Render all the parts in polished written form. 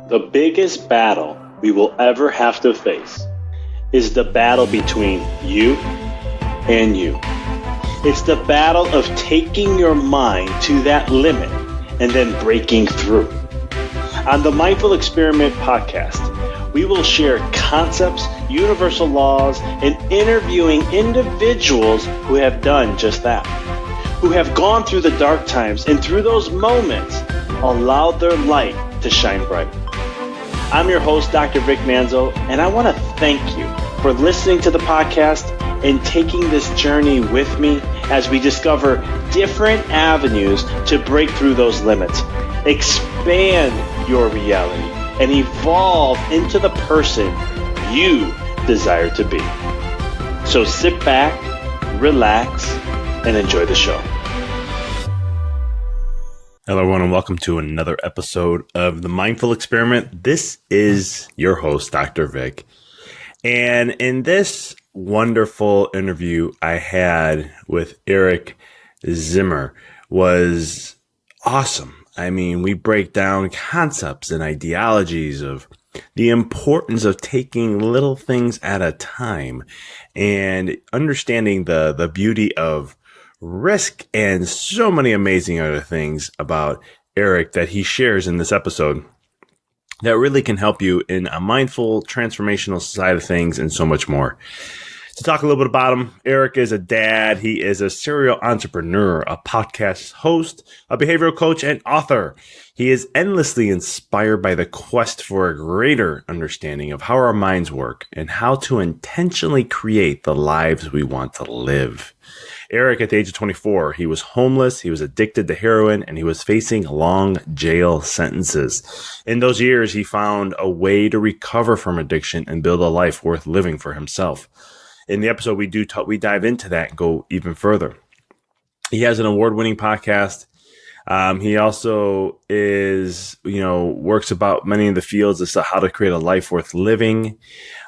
The biggest battle we will ever have to face is the battle between you and you. It's the battle of taking your mind to that limit and then breaking through. On the Mindful Experiment podcast, we will share concepts, universal laws, and interviewing individuals who have done just that, who have gone through the dark times and through those moments allowed their light to shine bright. I'm your host, Dr. Vic Manzo, and I want to thank you for listening to the podcast and taking this journey with me as we discover different avenues to break through those limits, expand your reality, and evolve into the person you desire to be. So sit back, relax, and enjoy the show. Hello, everyone, and welcome to another episode of the Mindful Experiment. This is your host, Dr. Vic. And in this wonderful interview I had with Eric Zimmer was awesome. I mean, we break down concepts and ideologies of the importance of taking little things at a time and understanding the beauty of risk and so many amazing other things about Eric that he shares in this episode that really can help you in a mindful, transformational side of things and so much more. To talk a little bit about him, Eric is a dad. He is a serial entrepreneur, a podcast host, a behavioral coach, and author. He is endlessly inspired by the quest for a greater understanding of how our minds work and how to intentionally create the lives we want to live. Eric, at the age of 24, he was homeless, he was addicted to heroin, and he was facing long jail sentences. In those years, he found a way to recover from addiction and build a life worth living for himself. In the episode, we dive into that and go even further. He has an award-winning podcast. He also works about many of the fields as to how to create a life worth living.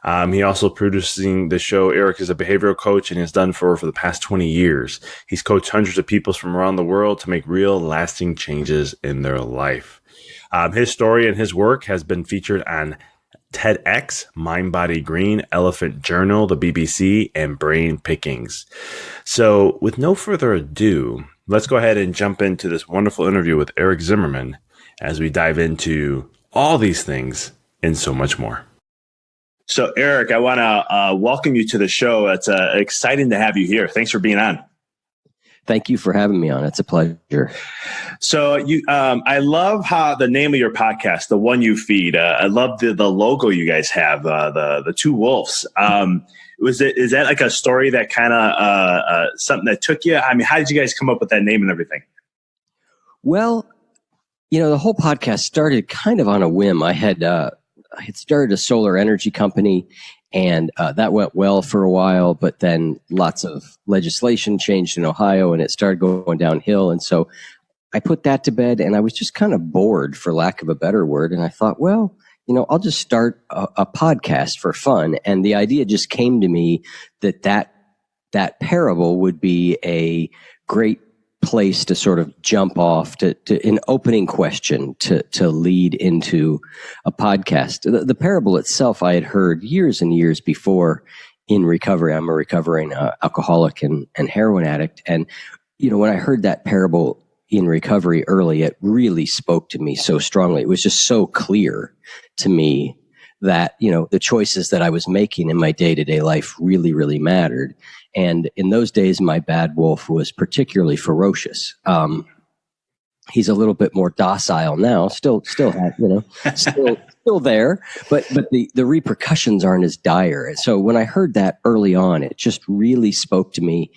He also producing the show. Eric is a behavioral coach and has done for the past 20 years. He's coached hundreds of people from around the world to make real lasting changes in their life. His story and his work has been featured on Tedx, Mind Body Green, Elephant Journal, the BBC, and Brain Pickings. So with no further ado, let's go ahead and jump into this wonderful interview with Eric Zimmerman as we dive into all these things and so much more. So Eric, I want to welcome you to the show. It's exciting to have you here. Thanks for being on. Thank you for having me on. It's a pleasure. So I love how the name of your podcast, The One You Feed. I love the logo you guys have, the two wolves. Is that like a story that kind of something that took you? I mean, how did you guys come up with that name and everything? Well, the whole podcast started kind of on a whim. I had started a solar energy company. And that went well for a while, but then lots of legislation changed in Ohio and it started going downhill. And so I put that to bed and I was just kind of bored, for lack of a better word. And I thought, well, I'll just start a podcast for fun. And the idea just came to me that parable would be a great place to sort of jump off to an opening question to lead into a podcast. The parable itself I had heard years and years before in recovery. I'm a recovering alcoholic and heroin addict. And, when I heard that parable in recovery early, it really spoke to me so strongly. It was just so clear to me that, the choices that I was making in my day-to-day life really, really mattered. And in those days, my bad wolf was particularly ferocious. He's a little bit more docile now, still there, but the repercussions aren't as dire. And so when I heard that early on, it just really spoke to me.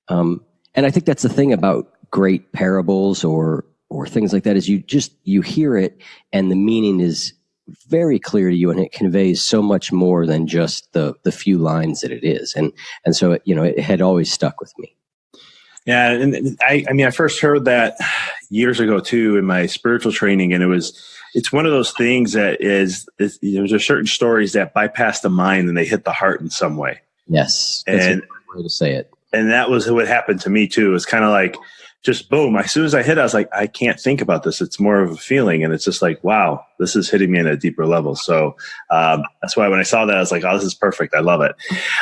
And I think that's the thing about great parables or things like that is you hear it and the meaning is very clear to you and it conveys so much more than just the few lines that it is. And so, it had always stuck with me. Yeah. And I first heard that years ago too, in my spiritual training. And it's one of those things that there's certain stories that bypass the mind and they hit the heart in some way. Yes. That's a good way to say it. And that was what happened to me too. It's kind of like, just boom. As soon as I hit, I was like, I can't think about this. It's more of a feeling. And it's just like, wow, this is hitting me in a deeper level. So that's why when I saw that, I was like, oh, this is perfect. I love it.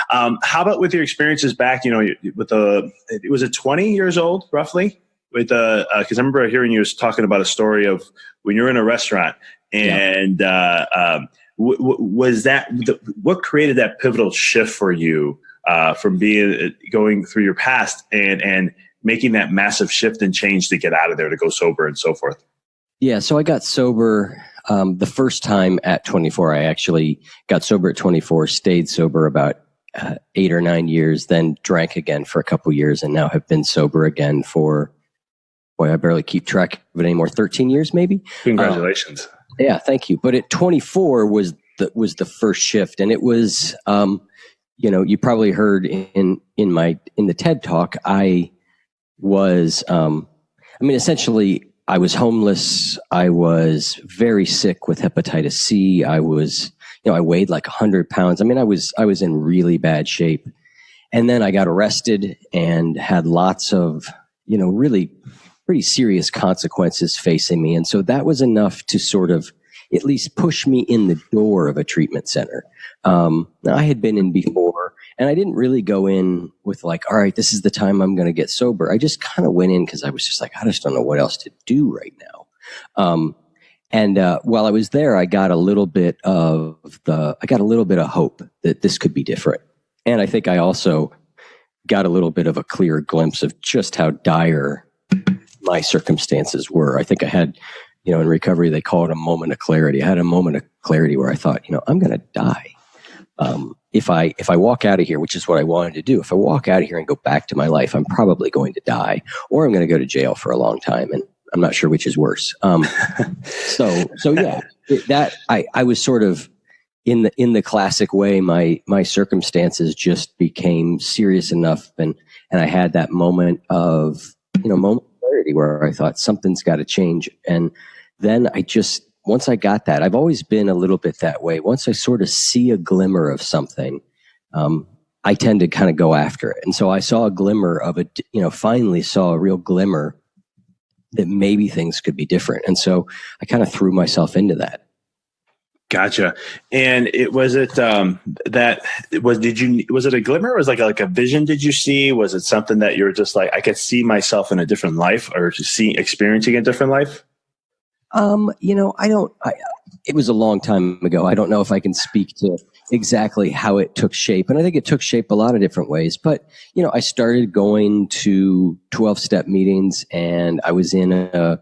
How about with your experiences back, with was it 20 years old roughly? With because I remember hearing you was talking about a story of when you're in a restaurant and was that what created that pivotal shift for you from going through your past and making that massive shift and change to get out of there, to go sober and so forth? Yeah, so I got sober the first time at 24. I actually got sober at 24, stayed sober about 8 or 9 years, then drank again for a couple years, and now have been sober again for, boy, I barely keep track of it anymore, 13 years maybe? Congratulations. Yeah, thank you. But at 24 was the first shift, and it was, you probably heard in the TED Talk, I was, essentially, I was homeless. I was very sick with hepatitis C. I was, I weighed like 100 pounds. I was in really bad shape. And then I got arrested and had lots of, really pretty serious consequences facing me. And so that was enough to sort of at least push me in the door of a treatment center. Now I had been in before, and I didn't really go in with like, all right, this is the time I'm going to get sober. I just kind of went in because I was just like, I just don't know what else to do right now. And while I was there, I got a little bit of hope that this could be different. And I think I also got a little bit of a clear glimpse of just how dire my circumstances were. I think I had, in recovery, they call it a moment of clarity. I had a moment of clarity where I thought, I'm going to die. If I walk out of here, which is what I wanted to do, if I walk out of here and go back to my life, I'm probably going to die, or I'm going to go to jail for a long time. And I'm not sure which is worse. So yeah, I was sort of in the classic way, my circumstances just became serious enough. And I had that moment of clarity where I thought something's got to change. And then once I got that, I've always been a little bit that way. Once I sort of see a glimmer of something, I tend to kind of go after it. And so I saw a glimmer of it, finally saw a real glimmer that maybe things could be different. And so I kind of threw myself into that. Gotcha. And was it a glimmer? Or was it like a vision? Did you see? Was it something that you were just like, I could see myself in a different life, or experiencing a different life? It was a long time ago. I don't know if I can speak to exactly how it took shape. And I think it took shape a lot of different ways. But, I started going to 12-step meetings, and I was in a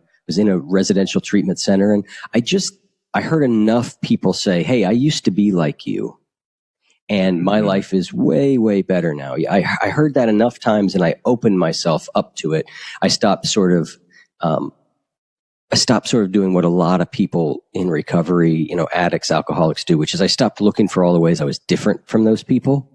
residential treatment center. And I heard enough people say, hey, I used to be like you, and my life is way, way better now. I heard that enough times, and I opened myself up to it. I stopped sort of doing what a lot of people in recovery, addicts, alcoholics do, which is I stopped looking for all the ways I was different from those people.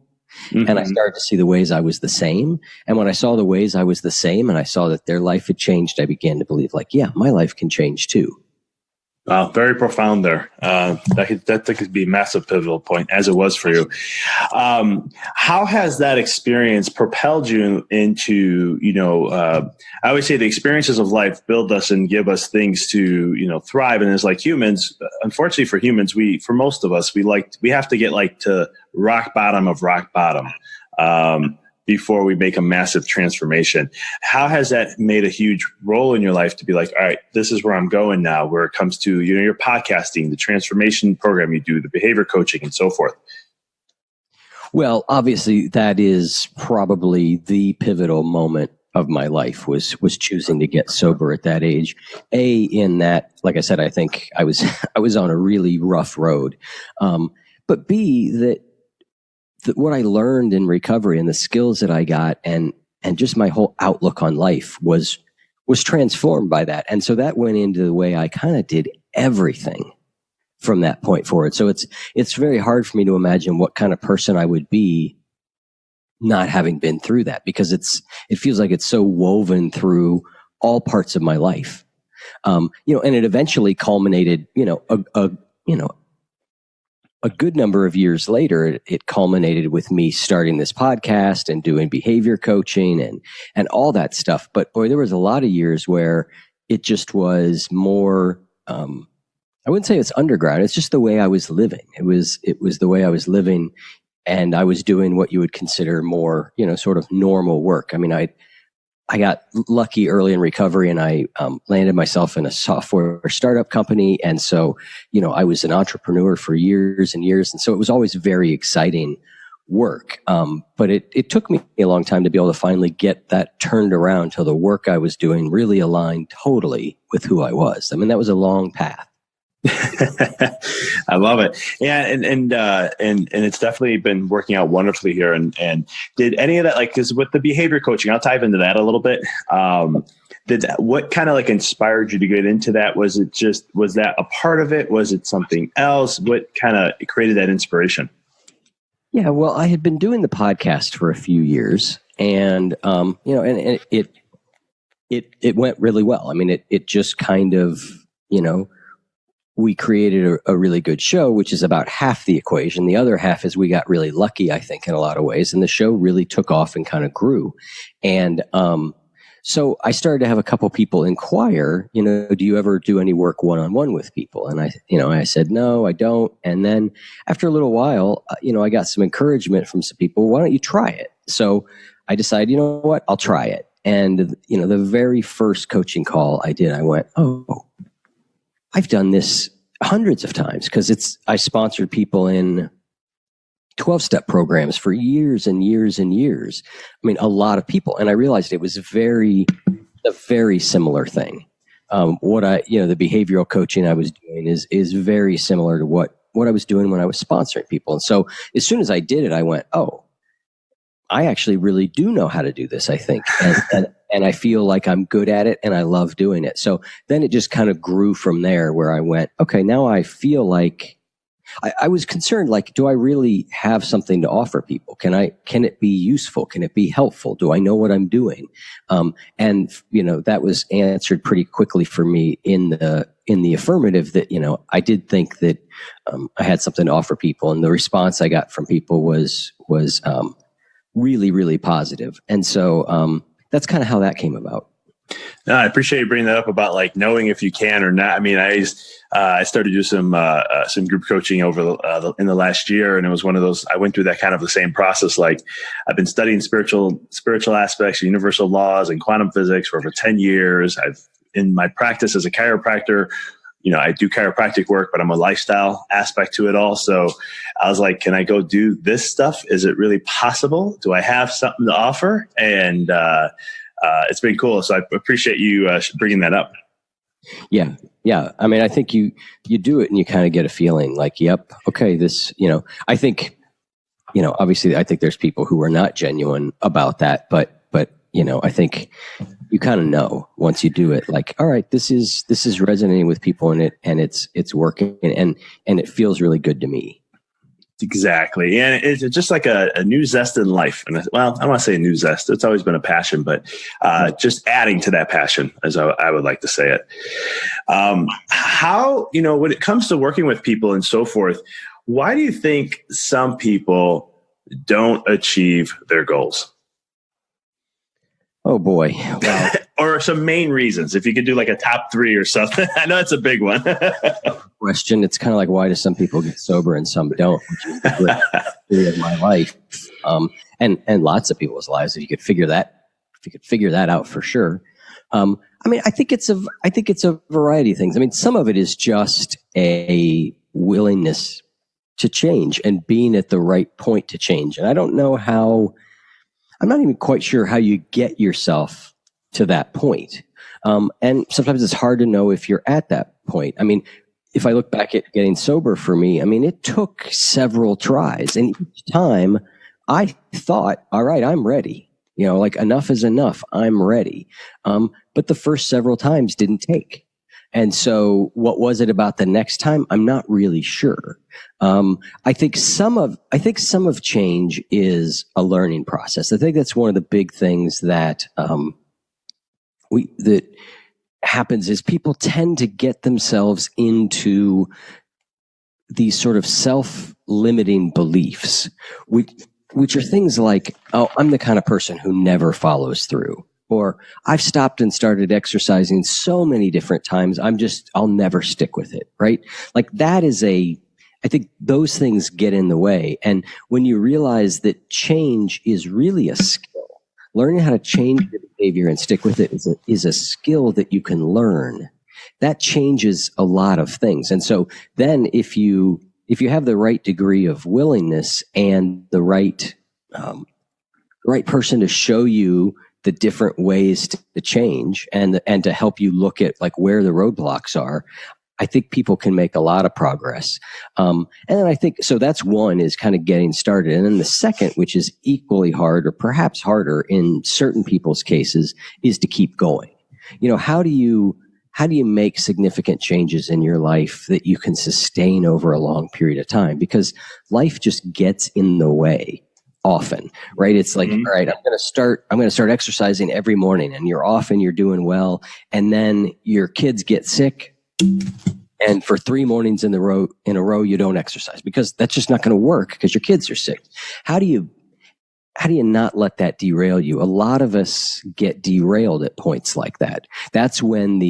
Mm-hmm. And I started to see the ways I was the same. And when I saw the ways I was the same, and I saw that their life had changed, I began to believe, like, yeah, my life can change too. Very profound there. That could be a massive pivotal point, as it was for you. How has that experience propelled you into, I always say the experiences of life build us and give us things to, thrive. And as like humans, unfortunately for humans, for most of us, we have to get like to rock bottom of rock bottom. Before we make a massive transformation. How has that made a huge role in your life to be like, all right, this is where I'm going now, where it comes to, your podcasting, the transformation program you do, the behavior coaching, and so forth? Well, obviously that is probably the pivotal moment of my life was choosing to get sober at that age. In that, like I said, I think I was on a really rough road. But B, that what I learned in recovery and the skills that I got and just my whole outlook on life was transformed by that. And so that went into the way I kind of did everything from that point forward. So it's very hard for me to imagine what kind of person I would be not having been through that, because it feels like it's so woven through all parts of my life. And it eventually culminated, a good number of years later, it culminated with me starting this podcast and doing behavior coaching and all that stuff. But boy, there was a lot of years where it just was more, I wouldn't say it's underground. It's just the way I was living. It was the way I was living, and I was doing what you would consider more, sort of normal work. I mean, I got lucky early in recovery, and I landed myself in a software startup company. And so, I was an entrepreneur for years and years. And so it was always very exciting work. But it took me a long time to be able to finally get that turned around till the work I was doing really aligned totally with who I was. I mean, that was a long path. I love it. Yeah. And it's definitely been working out wonderfully here. And did any of that, cause with the behavior coaching, I'll dive into that a little bit. What kind of inspired you to get into that? Was that a part of it? Was it something else? What kind of created that inspiration? Yeah, well, I had been doing the podcast for a few years, and it went really well. I mean, it just kind of, we created a really good show, which is about half the equation. The other half is we got really lucky, I think, in a lot of ways. And the show really took off and kind of grew. And so I started to have a couple people inquire, do you ever do any work one-on-one with people? And I said, no, I don't. And then after a little while, I got some encouragement from some people. Why don't you try it? So I decided, you know what, I'll try it. And, the very first coaching call I did, I went, oh, I've done this hundreds of times, because I sponsored people in 12-step programs for years and years and years. I mean, a lot of people. And I realized it was a very similar thing. The behavioral coaching I was doing is very similar to what I was doing when I was sponsoring people. And so as soon as I did it, I went, oh, I actually really do know how to do this, I think. And I feel like I'm good at it, and I love doing it. So then it just kind of grew from there, where I went, okay, now I feel like I was concerned, do I really have something to offer people? Can it be useful? Can it be helpful? Do I know what I'm doing? And that was answered pretty quickly for me in the affirmative, that, I did think that I had something to offer people. And the response I got from people was really, really positive. And so, that's kind of how that came about. No, I appreciate you bringing that up about knowing if you can or not. I mean, I started to do some group coaching over in the last year, and it was one of those. I went through that kind of the same process. I've been studying spiritual aspects, universal laws, and quantum physics for over 10 years. In my practice as a chiropractor, I do chiropractic work, but I'm a lifestyle aspect to it all. So I was like, can I go do this stuff? Is it really possible? Do I have something to offer? And it's been cool. So I appreciate you bringing that up. Yeah. Yeah. I mean, I think you do it and you kind of get a feeling yep, okay, this, I think, obviously I think there's people who are not genuine about that, but I think you kind of know once you do it, all right, this is resonating with people, and it's working, and it feels really good to me. Exactly. And it's just like a new zest in life. And I don't want to say a new zest. It's always been a passion, but just adding to that passion, as I would like to say it. How, when it comes to working with people and so forth, why do you think some people don't achieve their goals? Oh boy. Well, or some main reasons, if you could do a top 3 or something. I know it's a big one. Question. It's kind of like, why do some people get sober and some don't, which is the story of my life. And lots of people's lives, if you could figure that out for sure. I mean, I think it's a variety of things. I mean, some of it is just a willingness to change and being at the right point to change. And I don't know how, I'm not even quite sure how you get yourself to that point. And sometimes it's hard to know if you're at that point. I mean, if I look back at getting sober for me, I mean, it took several tries. And each time I thought, all right, I'm ready. Enough is enough. I'm ready. But the first several times didn't take. And so what was it about the next time? I'm not really sure. I think some of change is a learning process. I think that's one of the big things that that happens is people tend to get themselves into these sort of self-limiting beliefs, which are things like, oh, I'm the kind of person who never follows through. Or I've stopped and started exercising so many different times. I'll never stick with it, right? Like that is I think those things get in the way. And when you realize that change is really a skill, learning how to change your behavior and stick with it is a skill that you can learn. That changes a lot of things. And so then if you have the right degree of willingness and the right person to show you the different ways to change and to help you look at like where the roadblocks are, I think people can make a lot of progress. And then I think, so that's one, is kind of getting started. And then the second, which is equally hard or perhaps harder in certain people's cases, is to keep going. You know, how do you make significant changes in your life that you can sustain over a long period of time? Because life just gets in the way often, right? It's like, all right, I'm going to start exercising every morning, and you're off and you're doing well. And then your kids get sick, and for 3 mornings in a row, you don't exercise because that's just not going to work because your kids are sick. How do you not let that derail you? A lot of us get derailed at points like that. That's when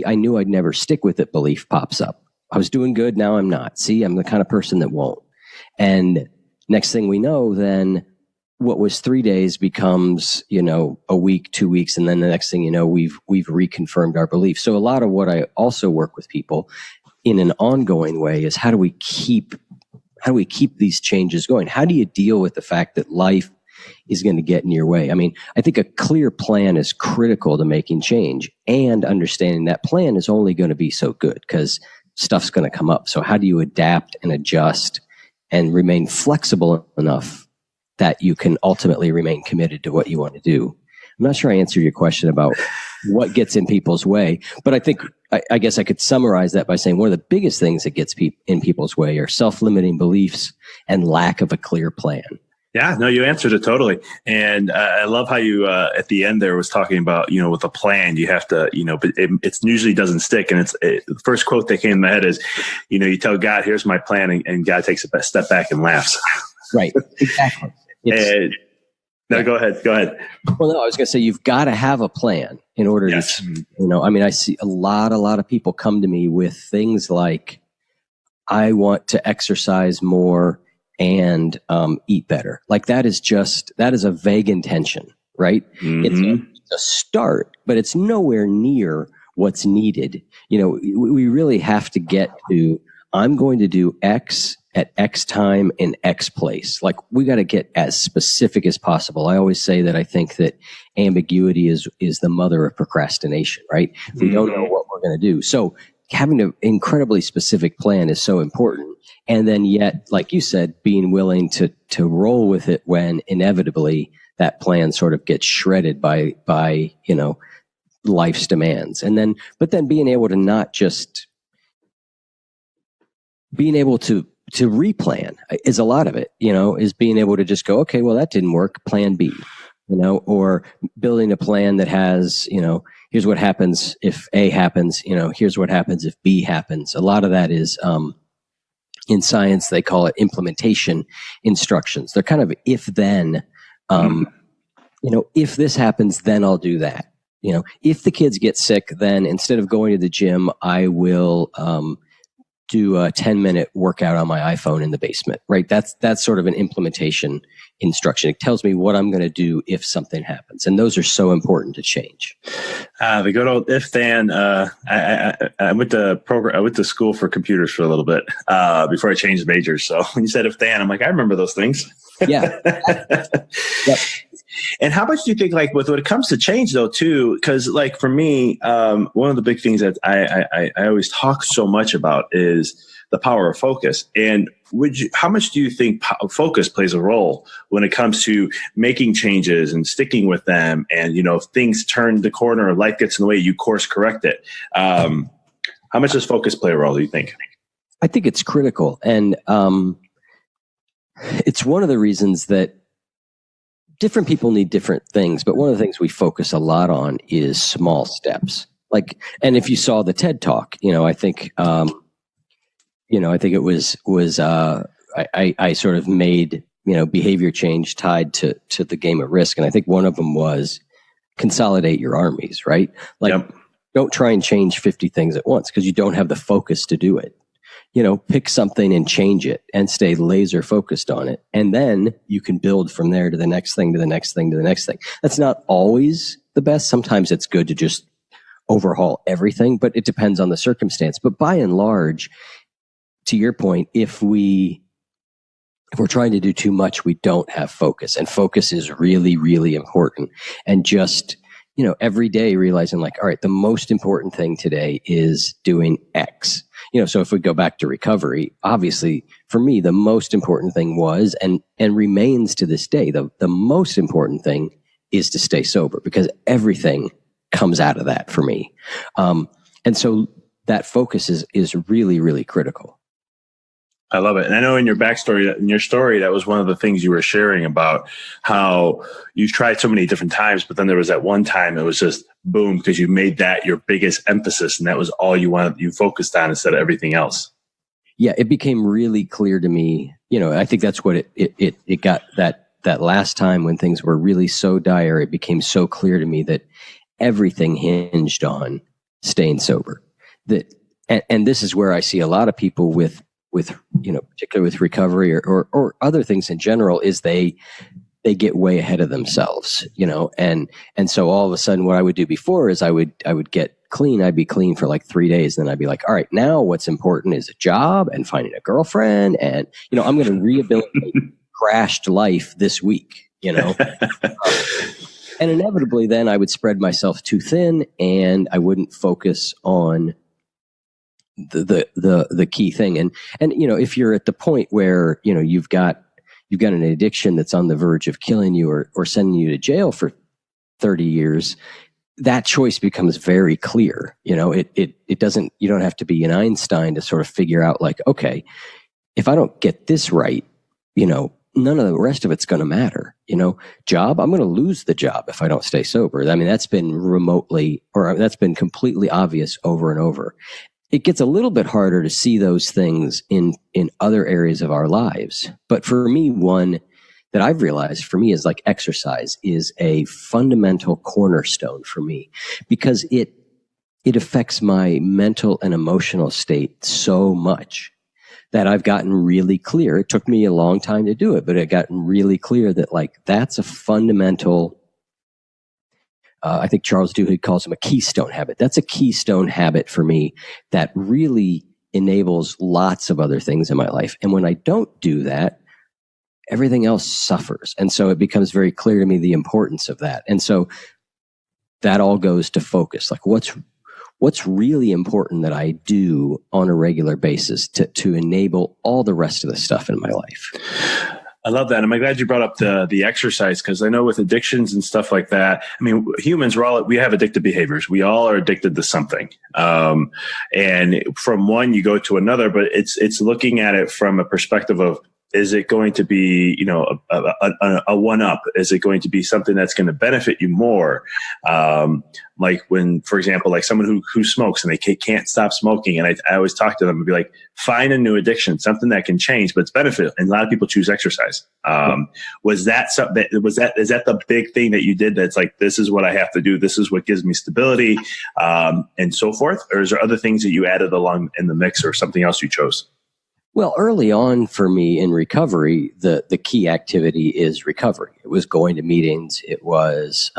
I knew I'd never stick with it belief pops up. I was doing good. Now I'm not. See, I'm the kind of person that won't. And next thing we know, then what was 3 days becomes, a week, 2 weeks. And then the next thing you know, we've reconfirmed our belief. So a lot of what I also work with people in an ongoing way is how do we keep these changes going? How do you deal with the fact that life is going to get in your way? I mean, I think a clear plan is critical to making change, and understanding that plan is only going to be so good because stuff's going to come up. So how do you adapt and adjust and remain flexible enough that you can ultimately remain committed to what you want to do? I'm not sure I answered your question about what gets in people's way, but I think, I guess I could summarize that by saying one of the biggest things that gets in people's way are self-limiting beliefs and lack of a clear plan. Yeah, no, you answered it totally. And I love how you, at the end there, was talking about, with a plan, you have to, but it usually doesn't stick. And the first quote that came in my head is, you tell God, here's my plan. And God takes a step back and laughs. Right. Exactly. No, go ahead. Well, no, I was going to say, you've got to have a plan in order to, I see a lot of people come to me with things like, I want to exercise more and eat better. Like that is a vague intention, right? Mm-hmm. It's a start, but it's nowhere near what's needed. We really have to get to, I'm going to do X at X time in X place. Like we got to get as specific as possible. I always say that I think that ambiguity is the mother of procrastination, right? If we don't know what we're going to do. So having an incredibly specific plan is so important. And then yet, like you said, being willing to roll with it when inevitably that plan sort of gets shredded by life's demands. But then being able to not just being able to replan is a lot of it, is being able to just go, okay, well, that didn't work. Plan B, or building a plan that has, here's what happens if A happens, here's what happens if B happens. A lot of that is, in science, they call it implementation instructions. They're kind of if then, if this happens, then I'll do that. If the kids get sick, then instead of going to the gym, I will, do a 10-minute workout on my iPhone in the basement, right? That's sort of an implementation instruction. It tells me what I'm going to do if something happens. And those are so important to change. The good old if then, I went to school for computers for a little bit, before I changed majors. So when you said if then, I'm like, I remember those things. Yeah. Yep. And how much do you think, like, when it comes to change, though, too, because, like, for me, one of the big things that I always talk so much about is the power of focus. And how much do you think focus plays a role when it comes to making changes and sticking with them? And, if things turn the corner or life gets in the way, you course correct it. How much does focus play a role, do you think? I think it's critical. And it's one of the reasons that different people need different things, but one of the things we focus a lot on is small steps. And if you saw the TED Talk, I think I think it was I sort of made, behavior change tied to the game of Risk. And I think one of them was consolidate your armies, right? Like, Yep. don't try and change 50 things at once because you don't have the focus to do it. Pick something and change it and stay laser focused on it. And then you can build from there to the next thing, to the next thing, to the next thing. That's not always the best. Sometimes it's good to just overhaul everything, but it depends on the circumstance. But by and large, to your point, if we're trying to do too much, we don't have focus, and focus is really, really important. And just, every day realizing like, all right, the most important thing today is doing X. So if we go back to recovery, obviously for me, the most important thing was, and remains to this day, the most important thing is to stay sober, because everything comes out of that for me. And so that focus is really, really critical. I love it. And I know in your backstory, in your story, that was one of the things you were sharing about how you tried so many different times, but then there was that one time it was just boom, because you made that your biggest emphasis, and that was all you focused on instead of everything else. Yeah, it became really clear to me. I think that's what it got, that last time when things were really so dire, it became so clear to me that everything hinged on staying sober. And this is where I see a lot of people with particularly with recovery or other things in general, is they get way ahead of themselves, and so all of a sudden what I would do before is I would get clean. I'd be clean for like 3 days. Then I'd be like, all right, now what's important is a job and finding a girlfriend. And, I'm going to rehabilitate crashed life this week, and inevitably then I would spread myself too thin and I wouldn't focus on the key thing. And if you're at the point where, you've got an addiction that's on the verge of killing you or sending you to jail for 30 years, that choice becomes very clear. It doesn't, you don't have to be an Einstein to sort of figure out like, okay, if I don't get this right, none of the rest of it's going to matter. Job, I'm going to lose the job if I don't stay sober. I mean, that's been that's been completely obvious over and over. It gets a little bit harder to see those things in other areas of our lives. But for me, one that I've realized for me is like exercise is a fundamental cornerstone for me, because it affects my mental and emotional state so much that I've gotten really clear. It took me a long time to do it, but it gotten really clear that like that's a fundamental. I think Charles Duhigg calls them a keystone habit. That's a keystone habit for me that really enables lots of other things in my life. And when I don't do that, everything else suffers. And so it becomes very clear to me the importance of that. And so that all goes to focus. Like what's really important that I do on a regular basis to enable all the rest of the stuff in my life. I love that. I'm glad you brought up the exercise, because I know with addictions and stuff like that, I mean, humans, we have addictive behaviors. We all are addicted to something. And from one, you go to another, but it's looking at it from a perspective of, is it going to be, a one-up? Is it going to be something that's going to benefit you more? Like when, for example, like someone who smokes and they can't stop smoking. And I always talk to them and be like, find a new addiction, something that can change, but it's benefit. And a lot of people choose exercise. Is that the big thing that you did? That's like, this is what I have to do. This is what gives me stability, and so forth. Or is there other things that you added along in the mix, or something else you chose? Well, early on for me in recovery, the key activity is recovery. It was going to meetings. It was,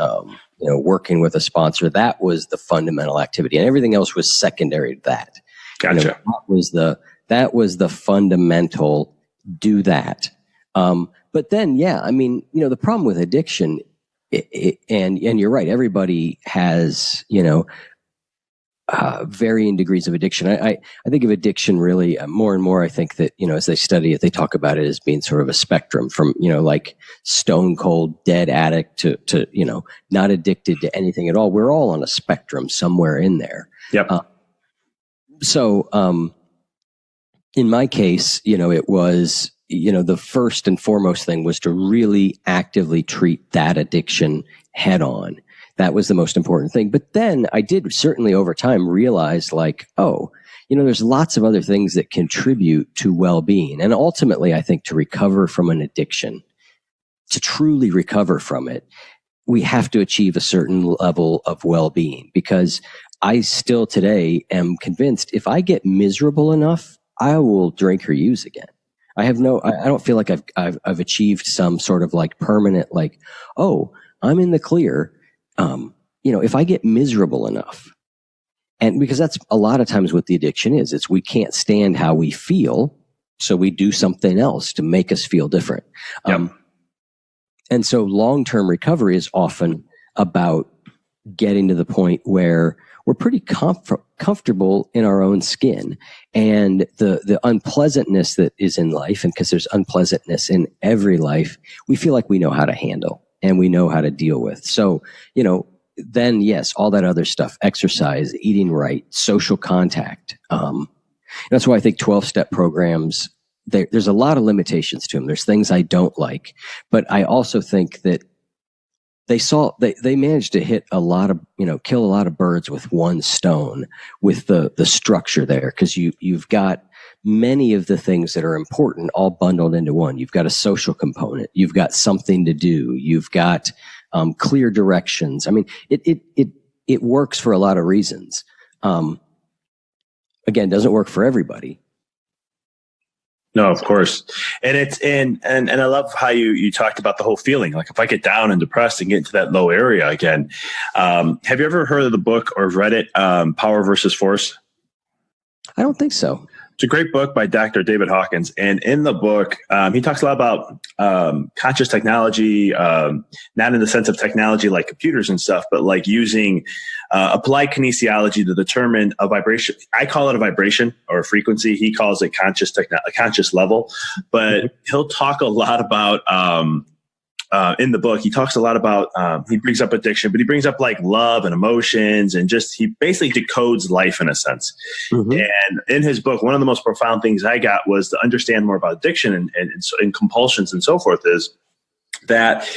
working with a sponsor. That was the fundamental activity, and everything else was secondary to that. Gotcha. That was the fundamental. Do that. But then, the problem with addiction, and you're right. Everybody has, varying degrees of addiction. I think of addiction really more and more. I think that, as they study it, they talk about it as being sort of a spectrum from, like stone cold dead addict to not addicted to anything at all. We're all on a spectrum somewhere in there. Yep. So in my case, it was, the first and foremost thing was to really actively treat that addiction head on. That was the most important thing. But then I did certainly over time realize like, oh, there's lots of other things that contribute to well-being. And ultimately, I think to recover from an addiction, to truly recover from it, we have to achieve a certain level of well-being, because I still today am convinced if I get miserable enough, I will drink or use again. I don't feel like I've achieved some sort of like permanent, like, oh, I'm in the clear. If I get miserable enough, and because that's a lot of times what the addiction is, it's we can't stand how we feel, so we do something else to make us feel different. Yep. And so long-term recovery is often about getting to the point where we're pretty comfortable in our own skin, and the unpleasantness that is in life, and because there's unpleasantness in every life, we feel like we know how to handle and we know how to deal with. So, then yes, all that other stuff, exercise, eating right, social contact. That's why I think 12-step programs, there's a lot of limitations to them. There's things I don't like, but I also think that they managed to hit a lot of, kill a lot of birds with one stone with the structure there. Cause you've got many of the things that are important all bundled into one. You've got a social component. You've got something to do. You've got clear directions. I mean, it works for a lot of reasons. Again, doesn't work for everybody. No, of course. And I love how you talked about the whole feeling. Like if I get down and depressed and get into that low area again. Have you ever heard of the book or read it, Power versus Force? I don't think so. It's a great book by Dr. David Hawkins. And in the book, he talks a lot about conscious technology, not in the sense of technology like computers and stuff, but like using applied kinesiology to determine a vibration. I call it a vibration or a frequency. He calls it a conscious level. But he'll talk a lot about in the book, he talks a lot about, he brings up addiction, but he brings up like love and emotions, and he basically decodes life in a sense. Mm-hmm. And in his book, one of the most profound things I got was to understand more about addiction and compulsions and so forth, is that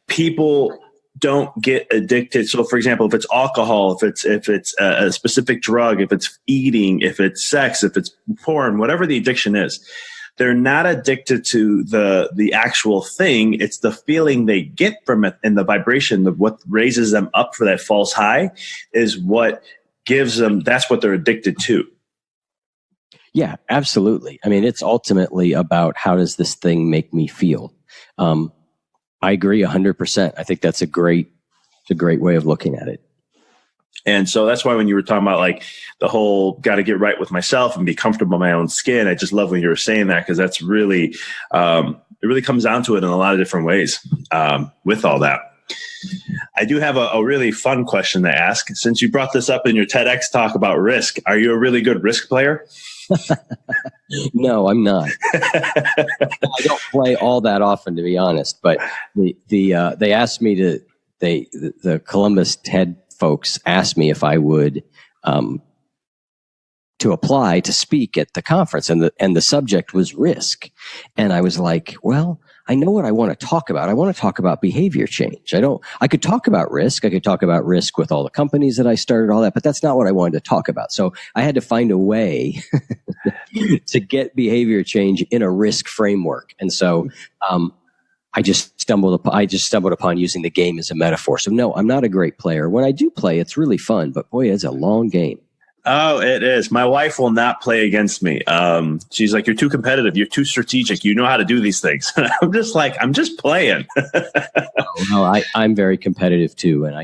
people don't get addicted. So for example, if it's alcohol, if it's a specific drug, if it's eating, if it's sex, if it's porn, whatever the addiction is, they're not addicted to the actual thing. It's the feeling they get from it, and the vibration of what raises them up for that false high is what gives them, that's what they're addicted to. Yeah, absolutely. I mean, it's ultimately about how does this thing make me feel? I agree 100%. I think that's a great way of looking at it. And so that's why when you were talking about like the whole got to get right with myself and be comfortable in my own skin, I just love when you were saying that, because that's really, it really comes down to it in a lot of different ways with all that. I do have a really fun question to ask. Since you brought this up in your Tedx talk about risk, are you a really good risk player? No, I'm not. I don't play all that often, to be honest. But they asked me to. The Columbus TED folks asked me if I would to apply to speak at the conference, and the subject was risk, and I was like, well, I know what I want to talk about. I want to talk about behavior change. I could talk about risk. I could talk about risk with all the companies that I started, all that, but that's not what I wanted to talk about. So I had to find a way to get behavior change in a risk framework. And so, I just stumbled upon using the game as a metaphor. So no, I'm not a great player. When I do play, it's really fun, but boy, it's a long game. Oh, it is. My wife will not play against me. She's like, you're too competitive. You're too strategic. You know how to do these things. I'm just like, I'm just playing. No, I'm very competitive too. And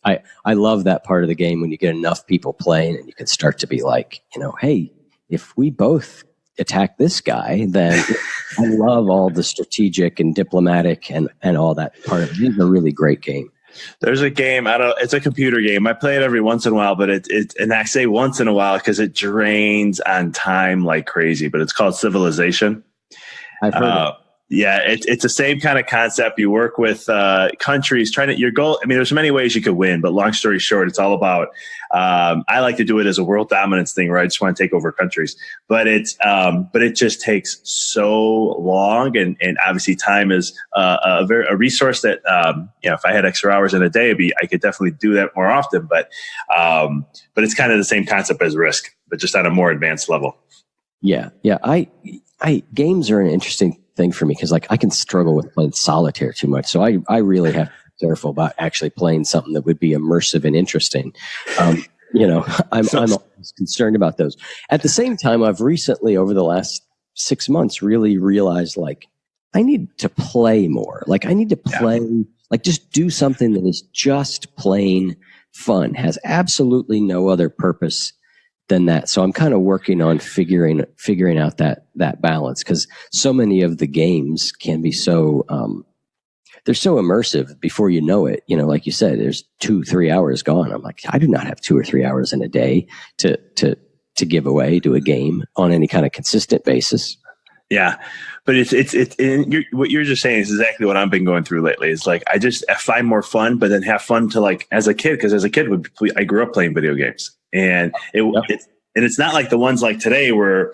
I love that part of the game when you get enough people playing and you can start to be like, hey, if we both attack this guy, then I love all the strategic and diplomatic and all that part of it. It's a really great game. There's a game, it's a computer game. I play it every once in a while, but and I say once in a while because it drains on time like crazy, but it's called Civilization. I've heard of it. Yeah, it's the same kind of concept. You work with countries trying to your goal. I mean, there's many ways you could win, but long story short, it's all about. I like to do it as a world dominance thing, where I just want to take over countries. But it just takes so long, and obviously time is a resource that if I had extra hours in a day, I could definitely do that more often. But it's kind of the same concept as Risk, but just on a more advanced level. Yeah. I games are an interesting thing for me because like I can struggle with playing solitaire too much. So I really have to be careful about actually playing something that would be immersive and interesting. I'm always concerned about those. At the same time, I've recently, over the last 6 months, really realized like I need to play more. Like I need to play, like just do something that is just plain fun, has absolutely no other purpose than that. So I'm kind of working on figuring out that balance, because so many of the games can be so they're so immersive before you know it. Like you said, there's 2-3 hours gone. I'm like, I do not have 2 or 3 hours in a day to give away to a game on any kind of consistent basis. Yeah, but what you're just saying is exactly what I've been going through lately. It's like I find more fun, but then have fun to like as a kid, because as a kid I grew up playing video games, and it's not like the ones like today where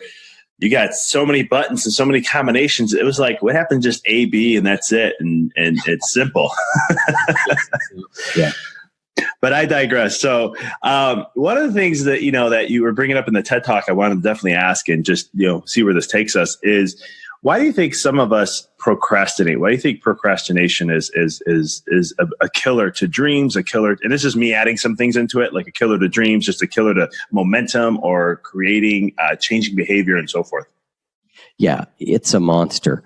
you got so many buttons and so many combinations. It was like, what happened? Just A, B, and that's it, and it's simple. Yeah. But I digress. So one of the things that that you were bringing up in the TED Talk, I wanted to definitely ask and just see where this takes us is, why do you think some of us procrastinate? Why do you think procrastination is a killer to dreams, a killer? And this is me adding some things into it, like a killer to dreams, just a killer to momentum or creating, changing behavior and so forth. Yeah, it's a monster.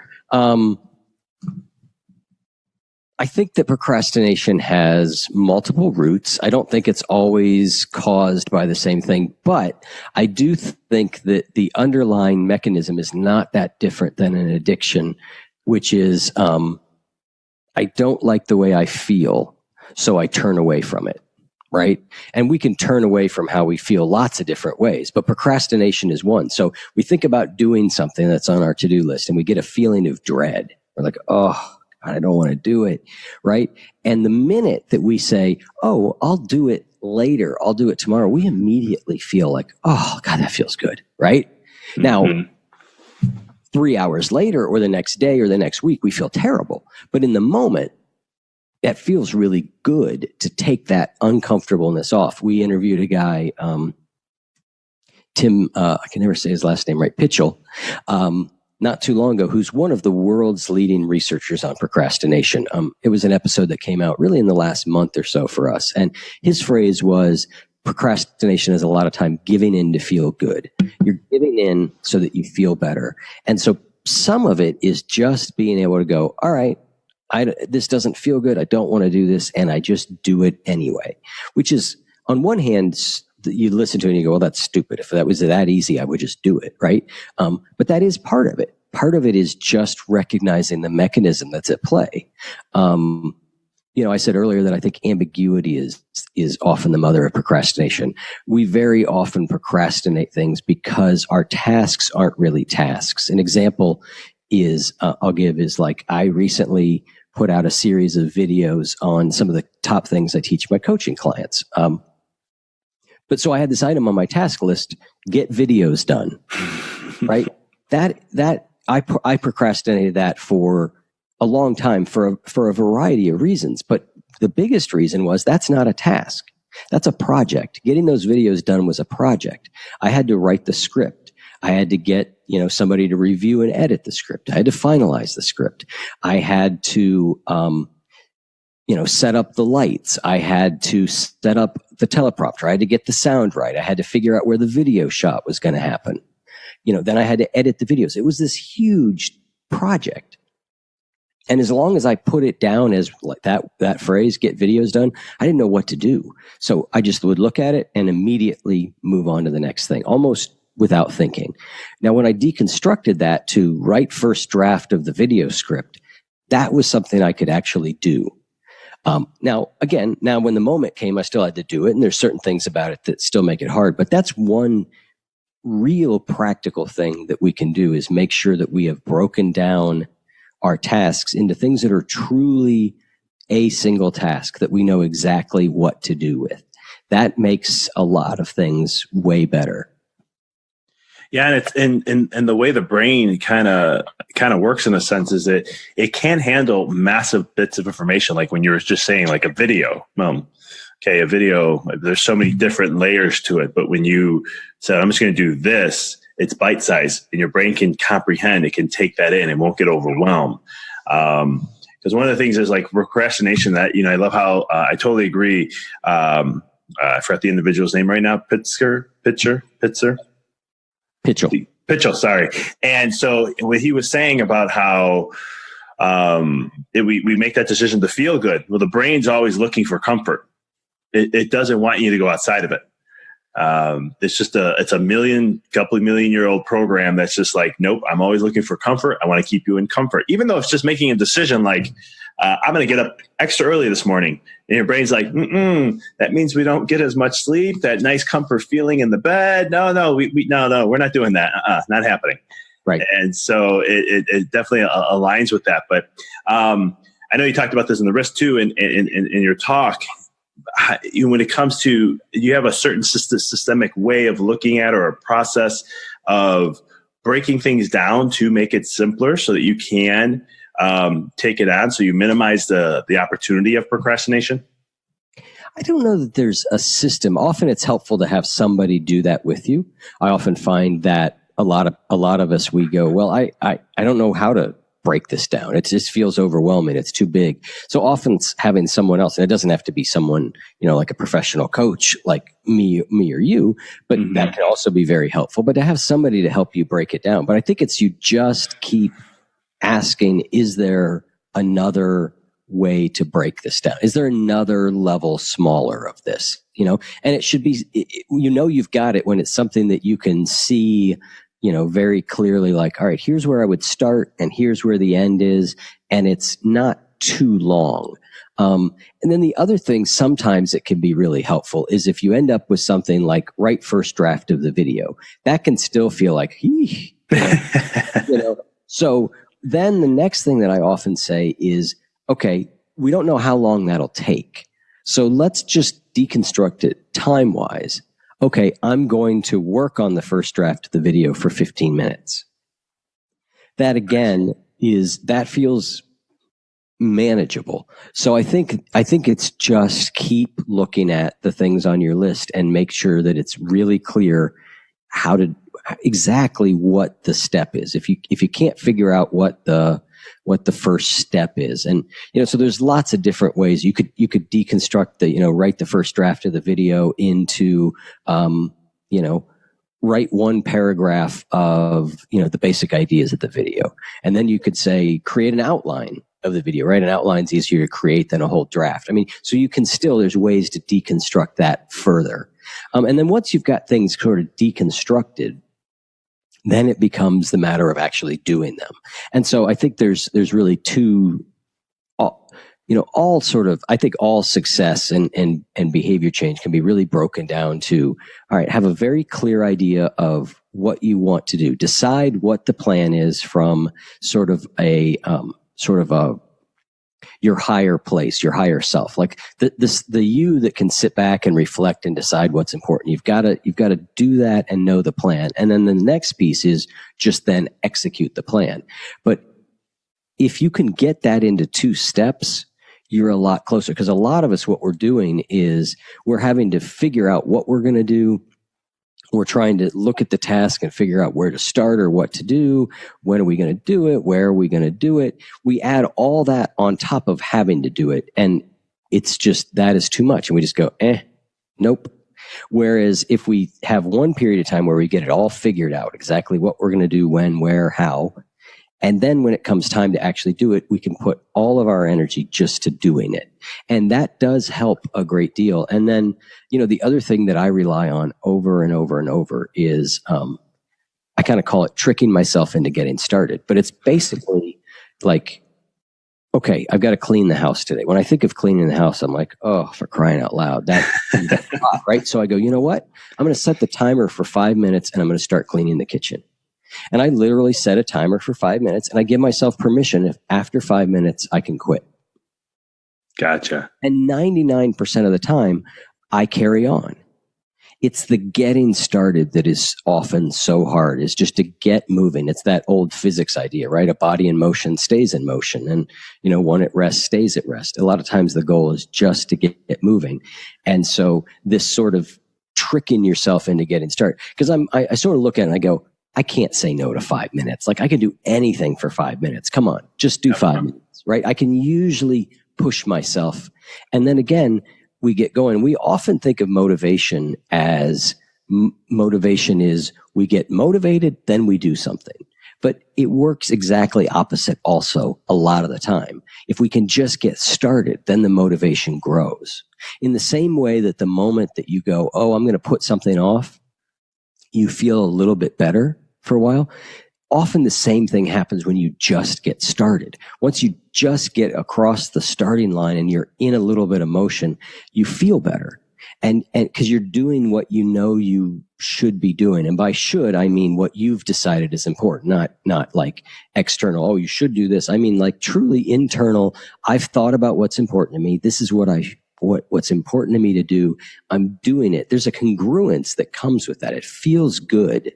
I think that procrastination has multiple roots. I don't think it's always caused by the same thing, but I do think that the underlying mechanism is not that different than an addiction, which is I don't like the way I feel, so I turn away from it, right? And we can turn away from how we feel lots of different ways, but procrastination is one. So we think about doing something that's on our to-do list and we get a feeling of dread. We're like, oh, I don't want to do it, right? And the minute that we say, oh, I'll do it later, I'll do it tomorrow, we immediately feel like, oh, God, that feels good, right? Mm-hmm. Now, 3 hours later or the next day or the next week, we feel terrible. But in the moment, that feels really good to take that uncomfortableness off. We interviewed a guy, Tim, I can never say his last name right, Pitchell, not too long ago, who's one of the world's leading researchers on procrastination. It was an episode that came out really in the last month or so for us. And his phrase was, procrastination is a lot of time giving in to feel good. You're giving in so that you feel better. And so some of it is just being able to go, all right, this doesn't feel good. I don't want to do this. And I just do it anyway, which is on one hand, you listen to it and you go, well, that's stupid. If that was that easy, I would just do it, right? But that is part of it. Part of it is just recognizing the mechanism that's at play. I said earlier that I think ambiguity is often the mother of procrastination. We very often procrastinate things because our tasks aren't really tasks. An example I'll give is like I recently put out a series of videos on some of the top things I teach my coaching clients. But so I had this item on my task list, get videos done, right? That I procrastinated that for a long time for a variety of reasons. But the biggest reason was that's not a task. That's a project. Getting those videos done was a project. I had to write the script. I had to get, somebody to review and edit the script. I had to finalize the script. I had to, set up the lights. I had to set up the teleprompter. I had to get the sound right. I had to figure out where the video shot was going to happen. Then I had to edit the videos. It was this huge project. And as long as I put it down as like that phrase, get videos done, I didn't know what to do. So I just would look at it and immediately move on to the next thing, almost without thinking. Now, when I deconstructed that to write first draft of the video script, that was something I could actually do. Now, when the moment came, I still had to do it. And there's certain things about it that still make it hard. But that's one real practical thing that we can do is make sure that we have broken down our tasks into things that are truly a single task that we know exactly what to do with. That makes a lot of things way better. Yeah, and it's and the way the brain kind of works in a sense is that it can handle massive bits of information. Like when you were just saying, like a video. Okay, a video. There's so many different layers to it, but when you said, "I'm just going to do this," it's bite size, and your brain can comprehend. It can take that in. It won't get overwhelmed. Because one of the things is like procrastination. That I love how I totally agree. I forgot the individual's name right now. Pitzer. Pitchell, sorry. And so what he was saying about how we make that decision to feel good. Well, the brain's always looking for comfort. It doesn't want you to go outside of it. It's just it's a couple of million-year-old program that's just like, nope, I'm always looking for comfort. I want to keep you in comfort. Even though it's just making a decision like, I'm going to get up extra early this morning. And your brain's like, that means we don't get as much sleep, that nice comfort feeling in the bed. No, we're not doing that. Not happening. Right. And so it definitely aligns with that. But I know you talked about this in the risk too, in your talk. When it comes to, you have a certain systemic way of looking at or a process of breaking things down to make it simpler so that you can take it on, so you minimize the opportunity of procrastination? I don't know that there's a system. Often it's helpful to have somebody do that with you. I often find that a lot of us, we go, well, I don't know how to break this down. It just feels overwhelming. It's too big. So often it's having someone else, and it doesn't have to be someone, like a professional coach like me or you, but that can also be very helpful. But to have somebody to help you break it down. But I think it's, you just keep asking, is there another way to break this down? Is there another level smaller of this? And it should be, you've got it when it's something that you can see, very clearly, like, all right, here's where I would start and here's where the end is. And it's not too long. And then the other thing, sometimes it can be really helpful, is if you end up with something like write first draft of the video, that can still feel like, So then the next thing that I often say is, okay, we don't know how long that'll take. So let's just deconstruct it time-wise. Okay, I'm going to work on the first draft of the video for 15 minutes. That again that feels manageable. So I think it's just keep looking at the things on your list and make sure that it's really clear exactly what the step is. If you can't figure out what the first step is, and so there's lots of different ways you could deconstruct write the first draft of the video into write one paragraph of the basic ideas of the video, and then you could say create an outline of the video. Right, an outline's easier to create than a whole draft. So you can still, there's ways to deconstruct that further, and then once you've got things sort of deconstructed, then it becomes the matter of actually doing them. And so I think there's really two, all sort of, I think all success and behavior change can be really broken down to, all right, have a very clear idea of what you want to do. Decide what the plan is from sort of a your higher place, your higher self, like the you that can sit back and reflect and decide what's important. You've got to do that and know the plan. And then the next piece is just then execute the plan. But if you can get that into 2 steps, you're a lot closer. Because a lot of us, what we're doing is we're having to figure out what we're going to do. We're trying to look at the task and figure out where to start or what to do. When are we going to do it? Where are we going to do it? We add all that on top of having to do it. And it's just, that is too much. And we just go, nope. Whereas if we have one period of time where we get it all figured out, exactly what we're going to do, when, where, how, and then when it comes time to actually do it, we can put all of our energy just to doing it. And that does help a great deal. And then, the other thing that I rely on over and over and over is, I kind of call it tricking myself into getting started. But it's basically like, okay, I've got to clean the house today. When I think of cleaning the house, I'm like, oh, for crying out loud, that's hot, right? So I go, you know what? I'm going to set the timer for 5 minutes and I'm going to start cleaning the kitchen. And I literally set a timer for 5 minutes, and I give myself permission if after 5 minutes I can quit. Gotcha. And 99% of the time, I carry on. It's the getting started that is often so hard, is just to get moving. It's that old physics idea, right? A body in motion stays in motion, and one at rest stays at rest. A lot of times the goal is just to get moving. And so this sort of tricking yourself into getting started, because I sort of look at it and I go, I can't say no to 5 minutes. Like, I can do anything for 5 minutes. Come on, just do 5 minutes, right? I can usually push myself. And then again, we get going. We often think of motivation as motivation is we get motivated, then we do something. But it works exactly opposite also a lot of the time. If we can just get started, then the motivation grows. In the same way that the moment that you go, oh, I'm going to put something off, you feel a little bit better for a while. Often the same thing happens when you just get started. Once you just get across the starting line and you're in a little bit of motion, you feel better. And because you're doing what you should be doing. And by should, I mean what you've decided is important, not like external, oh, you should do this. I mean like truly internal. I've thought about what's important to me. This is what's important to me to do. I'm doing it. There's a congruence that comes with that. It feels good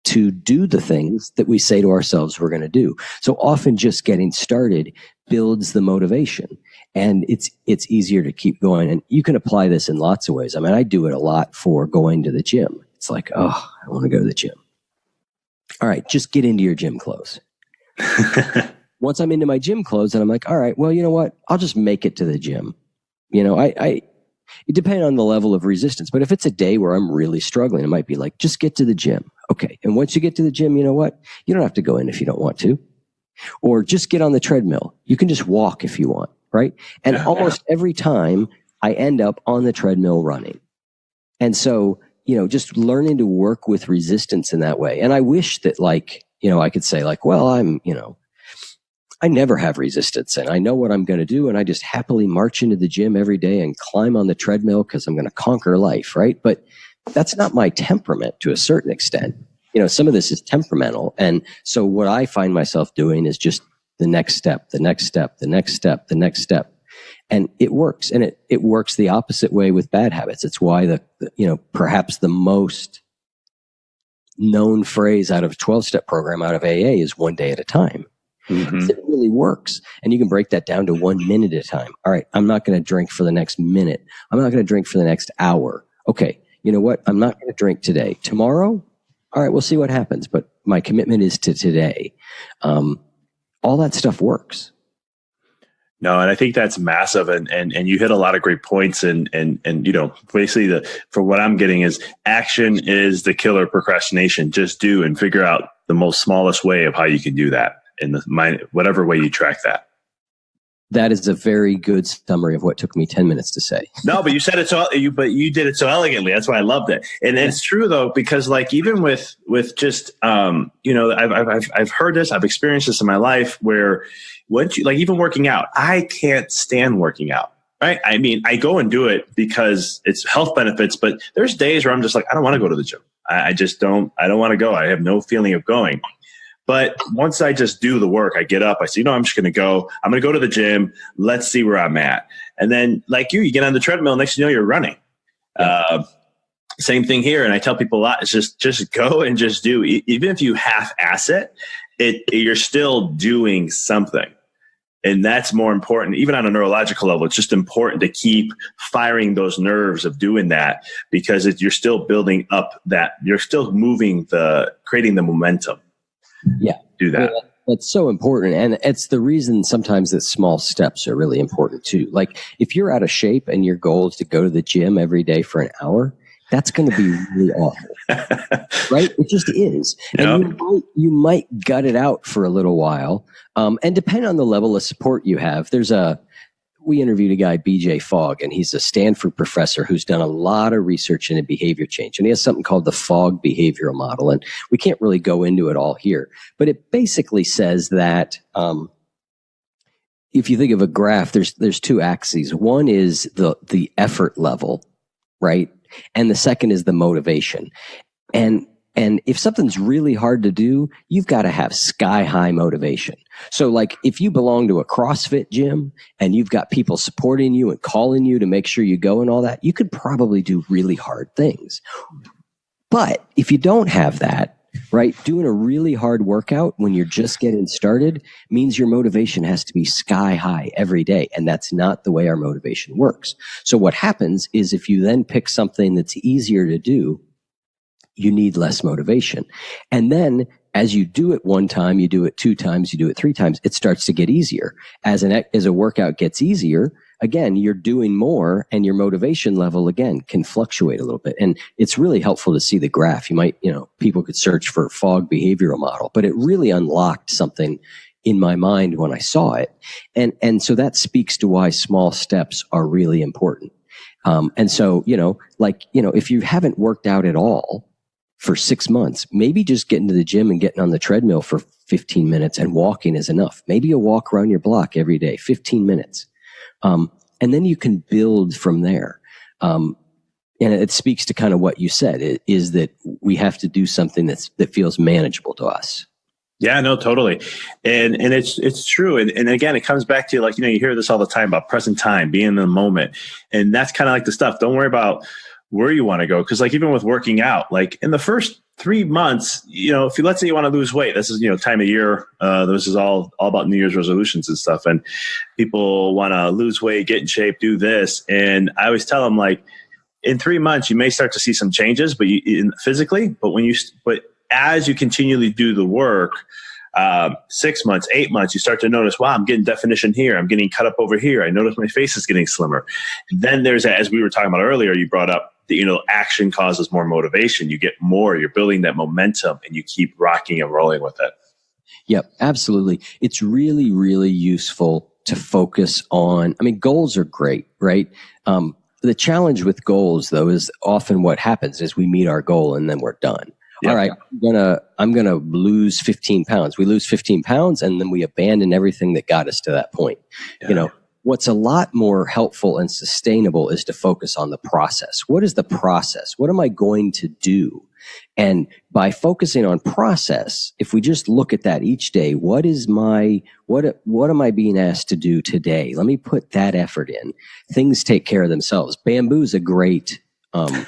to do the things that we say to ourselves we're going to do. So often just getting started builds the motivation, and it's easier to keep going. And you can apply this in lots of ways. I mean, I do it a lot for going to the gym. It's like, oh, I want to go to the gym. All right, just get into your gym clothes. Once I'm into my gym clothes, and I'm like, all right, well, you know what? I'll just make it to the gym. It depends on the level of resistance. But if it's a day where I'm really struggling, it might be like, just get to the gym. Okay. And once you get to the gym, you know what? You don't have to go in if you don't want to. Or just get on the treadmill. You can just walk if you want, right? And almost every time I end up on the treadmill running. And so, just learning to work with resistance in that way. And I wish that I could say well, I never have resistance and I know what I'm going to do. And I just happily march into the gym every day and climb on the treadmill because I'm going to conquer life, right? But that's not my temperament to a certain extent. Some of this is temperamental. And so what I find myself doing is just the next step, the next step, the next step, the next step. And it works. And it works the opposite way with bad habits. It's why perhaps the most known phrase out of a 12-step program out of AA is 1 day at a time. Mm-hmm. It really works. And you can break that down to 1 minute at a time. All right, I'm not going to drink for the next minute. I'm not going to drink for the next hour. Okay, you know what? I'm not going to drink today. Tomorrow? All right, we'll see what happens. But my commitment is to today. All that stuff works. No, and I think that's massive, and you hit a lot of great points, and basically for what I'm getting is action is the killer of procrastination. Just do and figure out the most smallest way of how you can do that in whatever way you track that. That is a very good summary of what took me 10 minutes to say. No, but you said it but you did it so elegantly. That's why I loved it. And it's true though, because even with just, I've heard this, I've experienced this in my life where even working out, I can't stand working out. Right. I mean, I go and do it because it's health benefits, but there's days where I'm just like, I don't want to go to the gym. I don't want to go. I have no feeling of going. But once I just do the work, I get up, I say, I'm just going to go. I'm going to go to the gym. Let's see where I'm at. And then you get on the treadmill. Next thing you know, you're running. Yeah. Same thing here. And I tell people a lot, it's just go and just do. Even if you half-ass it, you're still doing something. And that's more important. Even on a neurological level, it's just important to keep firing those nerves of doing that because you're still building up you're still creating the momentum. Yeah. Do that. Yeah, that's so important. And it's the reason sometimes that small steps are really important too. Like if you're out of shape and your goal is to go to the gym every day for an hour, that's going to be really awful. Right? It just is. Yep. And you might gut it out for a little while. And depending on the level of support you have, we interviewed a guy, BJ Fogg, and he's a Stanford professor who's done a lot of research into behavior change. And he has something called the Fogg behavioral model. And we can't really go into it all here, but it basically says that, if you think of a graph, there's two axes. One is the effort level, right? And the second is the motivation. And And if something's really hard to do, you've got to have sky high motivation. So like if you belong to a CrossFit gym and you've got people supporting you and calling you to make sure you go and all that, you could probably do really hard things. But if you don't have that, right, doing a really hard workout when you're just getting started means your motivation has to be sky high every day. And that's not the way our motivation works. So what happens is if you then pick something that's easier to do, you need less motivation. And then as you do it one time, you do it 2 times, you do it 3 times, it starts to get easier. As a workout gets easier, again, you're doing more and your motivation level, again, can fluctuate a little bit. And it's really helpful to see the graph. You might, people could search for Fogg behavioral model, but it really unlocked something in my mind when I saw it. And so that speaks to why small steps are really important. And so, if you haven't worked out at all for 6 months, maybe just getting to the gym and getting on the treadmill for 15 minutes and walking is enough. Maybe a walk around your block every day, 15 minutes. And then you can build from there. And it speaks to kind of what you said, is that we have to do something that feels manageable to us. Yeah, no, totally. And it's true. And again, it comes back to you hear this all the time about present time, being in the moment. And that's kind of like the stuff. Don't worry about where you want to go. Cause even with working out, in the first 3 months, if let's say you want to lose weight, this is, time of year, this is all about New Year's resolutions and stuff. And people want to lose weight, get in shape, do this. And I always tell them in 3 months, you may start to see some changes, but physically, but as you continually do the work, 6 months, 8 months, you start to notice, wow, I'm getting definition here. I'm getting cut up over here. I notice my face is getting slimmer. And then there's, as we were talking about earlier, you brought up, action causes more motivation. You get more, you're building that momentum and you keep rocking and rolling with it. Yep, absolutely. It's really, really useful to focus on, goals are great, right? The challenge with goals though is often what happens is we meet our goal and then we're done. Yep. All right, I'm gonna lose 15 pounds. We lose 15 pounds and then we abandon everything that got us to that point. Yeah. What's a lot more helpful and sustainable is to focus on the process. What is the process? What am I going to do? And by focusing on process, if we just look at that each day, what am I being asked to do today? Let me put that effort in. Things take care of themselves. Bamboo's a great analogy,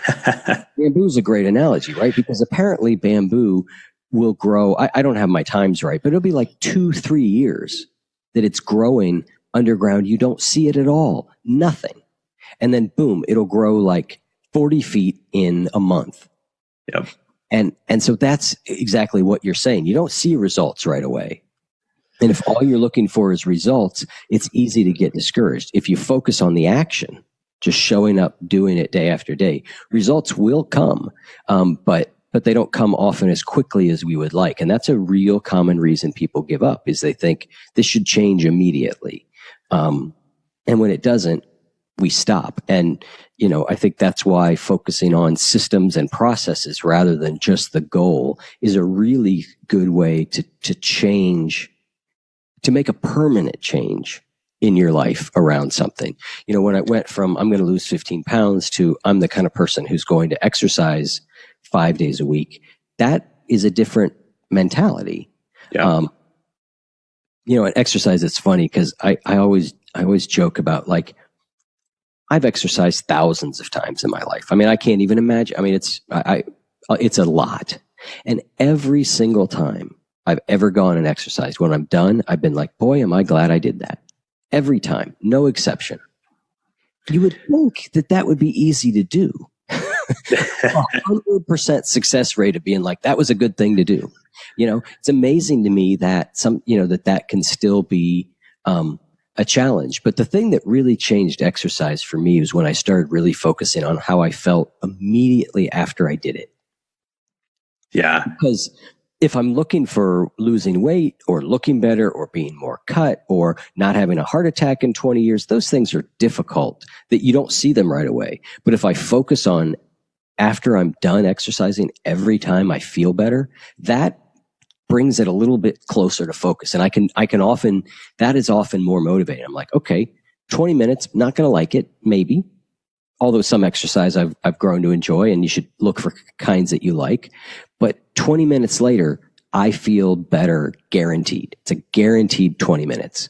right? Because apparently bamboo will grow. I don't have my times right, but it'll be 2-3 years that it's growing underground. You don't see it at all. Nothing. And then boom, it'll grow 40 feet in a month. Yep. And so that's exactly what you're saying. You don't see results right away. And if all you're looking for is results, it's easy to get discouraged. If you focus on the action, just showing up, doing it day after day, results will come. But they don't come often as quickly as we would like. And that's a real common reason people give up, is they think this should change immediately. And when it doesn't, we stop. And, I think that's why focusing on systems and processes rather than just the goal is a really good way to change, to make a permanent change in your life around something. When I went from I'm going to lose 15 pounds to I'm the kind of person who's going to exercise 5 days a week, that is a different mentality. Yeah. And exercise, it's funny because I always joke about I've exercised thousands of times in my life. I can't even imagine. It's a lot. And every single time I've ever gone and exercised, when I'm done, I've been like, boy, am I glad I did that. Every time, no exception. You would think that would be easy to do. 100% success rate of being that was a good thing to do. It's amazing to me that that can still be a challenge. But the thing that really changed exercise for me was when I started really focusing on how I felt immediately after I did it. Yeah. Because if I'm looking for losing weight or looking better or being more cut or not having a heart attack in 20 years, those things are difficult that you don't see them right away. But if I focus on after I'm done exercising, every time I feel better, that brings it a little bit closer to focus. And I can often, that is often more motivating. I'm like, okay, 20 minutes, not going to like it, maybe. Although some exercise I've grown to enjoy, and you should look for kinds that you like. But 20 minutes later, I feel better, guaranteed. It's a guaranteed 20 minutes.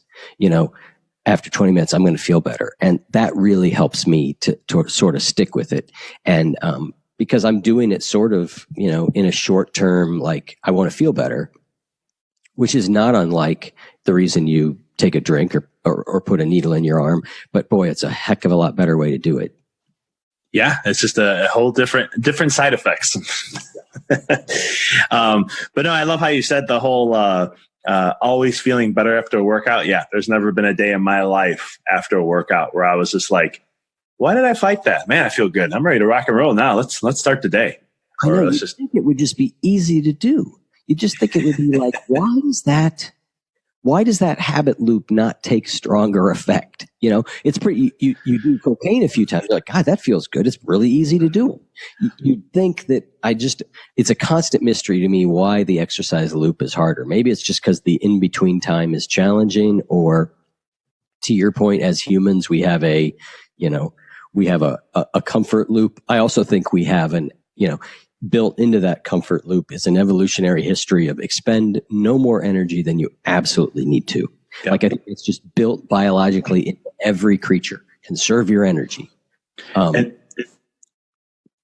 After 20 minutes, I'm going to feel better. And that really helps me to sort of stick with it. And because I'm doing it sort of, in a short term, like I want to feel better, which is not unlike the reason you take a drink or put a needle in your arm. But boy, it's a heck of a lot better way to do it. Yeah, it's just a whole different side effects. But no, I love how you said the whole always feeling better after a workout. Yeah, there's never been a day in my life after a workout where I was just like, why did I fight that? Man, I feel good. I'm ready to rock and roll now. Let's start the day. I know, you think it would just be easy to do. You just think it would be like, why does that habit loop not take stronger effect? It's pretty, you do cocaine a few times. You're like, God, that feels good. It's really easy to do. You'd think that it's a constant mystery to me why the exercise loop is harder. Maybe it's just because the in-between time is challenging, or to your point, as humans, we have a comfort loop. I also think we have built into that comfort loop is an evolutionary history of expend no more energy than you absolutely need to. Yeah. Like I think it's just built biologically in every creature. Conserve your energy. And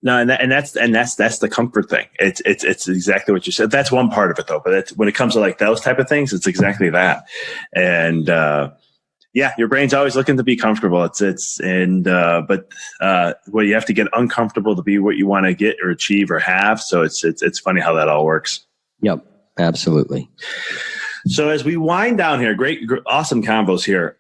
that's the comfort thing. It's exactly what you said. That's one part of it though. But when it comes to like those type of things, it's exactly that. And yeah, your brain's always looking to be comfortable. But you have to get uncomfortable to be what you want to get or achieve or have. So it's funny how that all works. Yep, absolutely. So as we wind down here, great awesome combos here.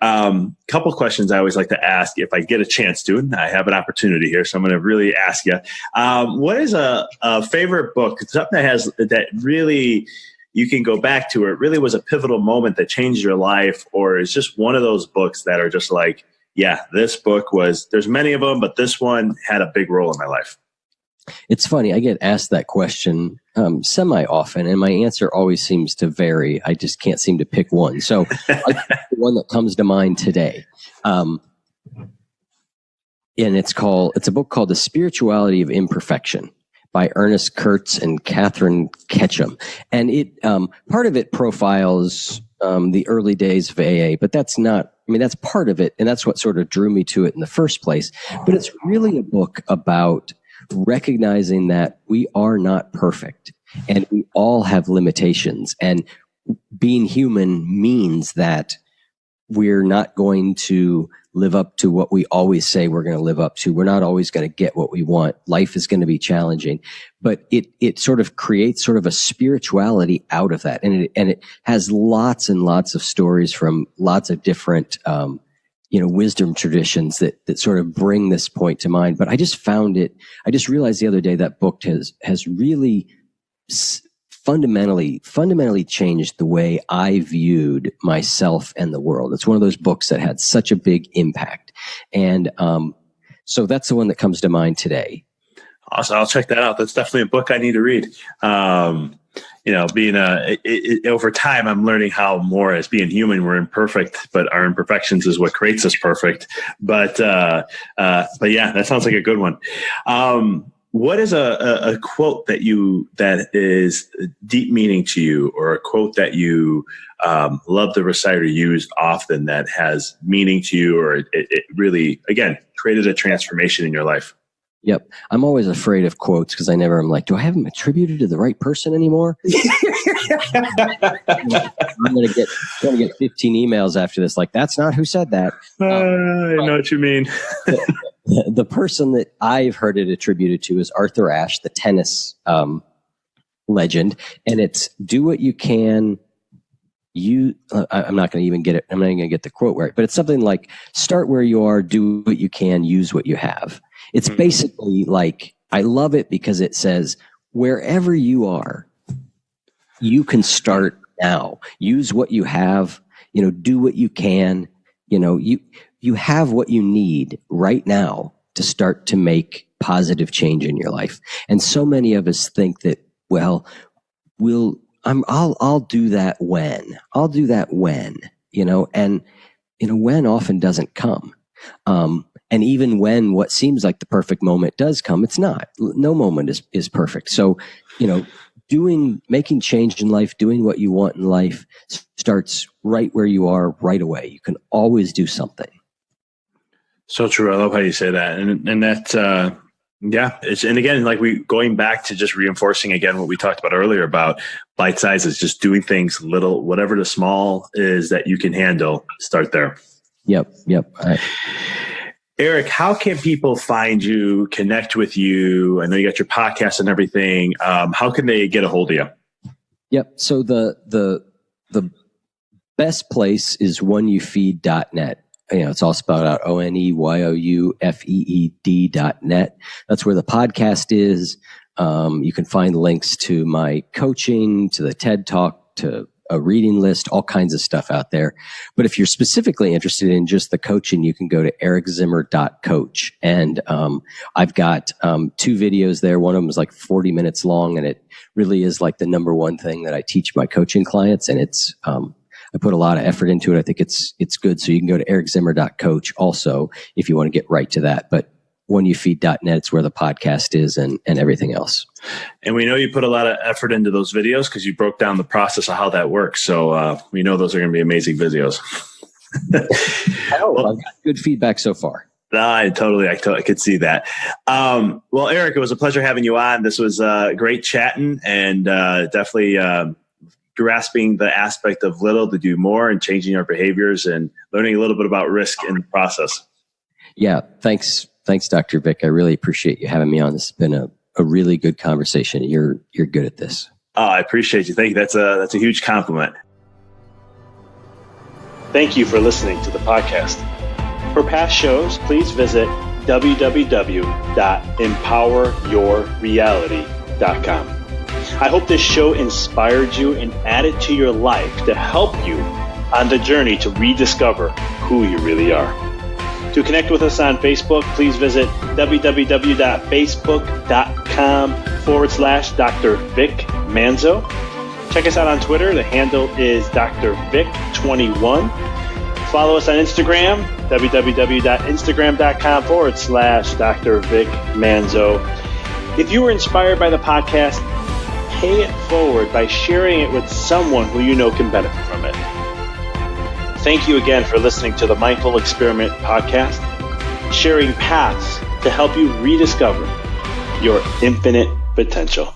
Couple questions I always like to ask if I get a chance to, and I have an opportunity here, so I'm going to really ask you. What is a favorite book? Something that really you can go back to, or it really was a pivotal moment that changed your life, or is just one of those books that are just like, yeah, this book there's many of them, but this one had a big role in my life. It's funny. I get asked that question semi-often, and my answer always seems to vary. I just can't seem to pick one. So the one that comes to mind today. And it's a book called The Spirituality of Imperfection by Ernest Kurtz and Catherine Ketchum. And it part of it profiles the early days of AA, but that's part of it, and that's what sort of drew me to it in the first place. But it's really a book about recognizing that we are not perfect and we all have limitations. And being human means that we're not going to live up to what we always say we're going to live up to. We're not always going to get what we want. Life is going to be challenging, but it sort of creates sort of a spirituality out of that. And it has lots and lots of stories from lots of different, wisdom traditions that sort of bring this point to mind. But I just realized the other day that book has really fundamentally changed the way I viewed myself and the world. It's one of those books that had such a big impact. And so that's the one that comes to mind today. Awesome. I'll check that out. That's definitely a book I need to read. Over time, I'm learning how more as being human, we're imperfect, but our imperfections is what creates us perfect. But yeah, that sounds like a good one. What is a quote that is deep meaning to you, or a quote that you love to recite or use often that has meaning to you, or it really, again, created a transformation in your life? Yep. I'm always afraid of quotes because I'm like, do I have them attributed to the right person anymore? I'm going to get 15 emails after this. Like, that's not who said that. I know what you mean. The person that I've heard it attributed to is Arthur Ashe, the tennis legend. And it's do what you can. I'm not going to even get it. I'm not even going to get the quote right, but it's something like start where you are, do what you can, use what you have. It's basically like, I love it because it says wherever you are, you can start now. Use what you have, do what you can, you have what you need right now to start to make positive change in your life. And so many of us think that, well, I'll do that when. I'll do that when, and when often doesn't come. And even when what seems like the perfect moment does come, it's not. No moment is perfect. So, making change in life, doing what you want in life starts right where you are right away. You can always do something. So true. I love how you say that. And that's, and again, like going back to just reinforcing again, what we talked about earlier about bite sizes, just doing things little, whatever the small is that you can handle, start there. Yep. All right. Eric, how can people find you, connect with you? I know you got your podcast and everything. How can they get a hold of you? Yep. So the best place is oneyoufeed.net. It's all spelled out ONEYOUFEED.net. That's where the podcast is. You can find links to my coaching, to the TED Talk, to a reading list, all kinds of stuff out there. But if you're specifically interested in just the coaching, you can go to ericzimmer.coach. And I've got 2 videos there. One of them is like 40 minutes long, and it really is like the number one thing that I teach my coaching clients. And it's I put a lot of effort into it. I think it's good. So you can go to ericzimmer.coach also if you want to get right to that. But oneyoufeed.net, it's where the podcast is and everything else. And we know you put a lot of effort into those videos because you broke down the process of how that works. So we know those are going to be amazing videos. Well, I've got good feedback so far. I could see that. Well, Eric, it was a pleasure having you on. This was great chatting and definitely grasping the aspect of little to do more and changing our behaviors and learning a little bit about risk in the process. Yeah. Thanks, Dr. Vic. I really appreciate you having me on. This has been a really good conversation. You're good at this. Oh, I appreciate you. Thank you. That's a huge compliment. Thank you for listening to the podcast. For past shows, please visit www.empoweryourreality.com. I hope this show inspired you and added to your life to help you on the journey to rediscover who you really are. To connect with us on Facebook, please visit www.facebook.com/Dr. Vic Manzo. Check us out on Twitter. The handle is Dr. Vic21. Follow us on Instagram, www.instagram.com/Dr. Vic Manzo. If you were inspired by the podcast, pay it forward by sharing it with someone who you know can benefit from it. Thank you again for listening to the Mindful Experiment podcast, sharing paths to help you rediscover your infinite potential.